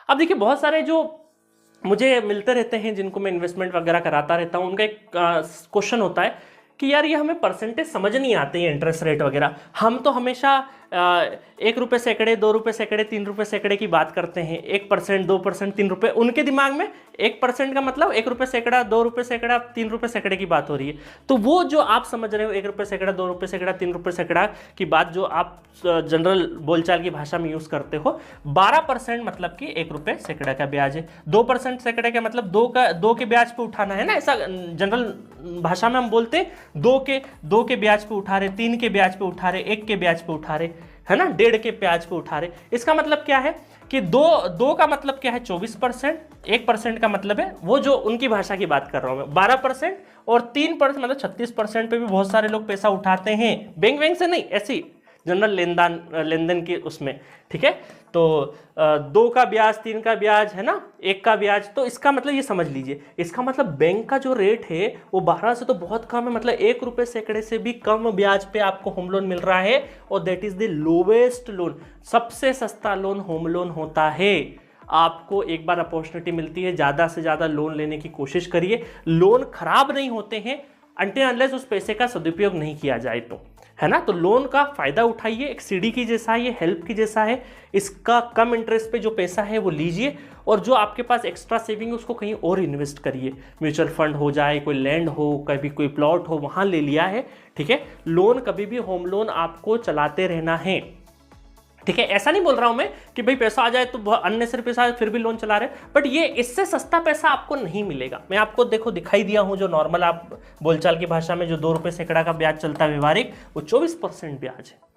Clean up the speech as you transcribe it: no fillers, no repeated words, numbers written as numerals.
अब देखिए बहुत सारे जो मुझे मिलते रहते हैं जिनको मैं इन्वेस्टमेंट वगैरह कराता रहता हूँ, उनका एक क्वेश्चन होता है कि यार ये हमें परसेंटेज समझ नहीं आते हैं इंटरेस्ट रेट वगैरह, हम तो हमेशा 1 रुपये सैकड़े, 2 रुपये सैकड़े, 3 रुपये सैकड़े की बात करते हैं, 1%, 2%, 3 रुपये, उनके दिमाग में 1% का मतलब 1 रुपये सैकड़ा, 2 रुपये सैकड़ा, 3 रुपये सैकड़े की बात हो रही है। तो वो जो आप समझ रहे हो 1 रुपये सैकड़ा, 2 रुपये सैकड़ा, 3 रुपये सैकड़ा की बात जो आप जनरल बोलचाल की भाषा में यूज करते हो, 12% मतलब कि 1 रुपये सैकड़ा का ब्याज है, 2% सैकड़े का मतलब 2 के ब्याज पे उठाना है ना, ऐसा जनरल भाषा में हम बोलते 2 के ब्याज पे उठा रहे, 3 के ब्याज पे उठा रहे, 1 के ब्याज पे उठा रहे, है ना, 1.5 के ब्याज पे उठा रहे। इसका मतलब क्या है कि दो का मतलब क्या है 24%, 1% का मतलब है वो जो उनकी भाषा की बात कर रहा हूं मैं 12%, और 3% मतलब 36% पे भी बहुत सारे लोग पैसा उठाते हैं, बैंक से नहीं, ऐसी जनरल लेन देन के उसमें, ठीक है। तो 2 का ब्याज, 3 का ब्याज, है ना, 1 का ब्याज, तो इसका मतलब ये समझ लीजिए, इसका मतलब बैंक का जो रेट है वो 12 से तो बहुत कम है, मतलब 1 रुपये सैकड़े से भी कम ब्याज पे आपको होम लोन मिल रहा है, और that is the lowest loan, सबसे सस्ता लोन होम लोन होता है। आपको एक बार अपॉर्चुनिटी मिलती है, ज़्यादा से ज़्यादा लोन लेने की कोशिश करिए, लोन खराब नहीं होते हैं अनटिल अनलेस उस पैसे का सदुपयोग नहीं किया जाए तो, है ना। तो लोन का फायदा उठाइए, एक सीडी की जैसा है, ये हेल्प की जैसा है, इसका कम इंटरेस्ट पे जो पैसा है वो लीजिए, और जो आपके पास एक्स्ट्रा सेविंग है उसको कहीं और इन्वेस्ट करिए, म्यूचुअल फंड हो जाए, कोई लैंड हो, कभी कोई प्लॉट हो, वहां ले लिया है, ठीक है। लोन कभी भी होम लोन आपको चलाते रहना है, ठीक है। ऐसा नहीं बोल रहा हूं मैं कि भाई पैसा आ जाए तो अननेसेसरी पैसा फिर भी लोन चला रहे, बट ये इससे सस्ता पैसा आपको नहीं मिलेगा। मैं आपको देखो दिखाई दिया हूं, जो नॉर्मल आप बोलचाल की भाषा में जो 2 रुपये सैकड़ा का ब्याज चलता है व्यवहारिक, वो 24% ब्याज है।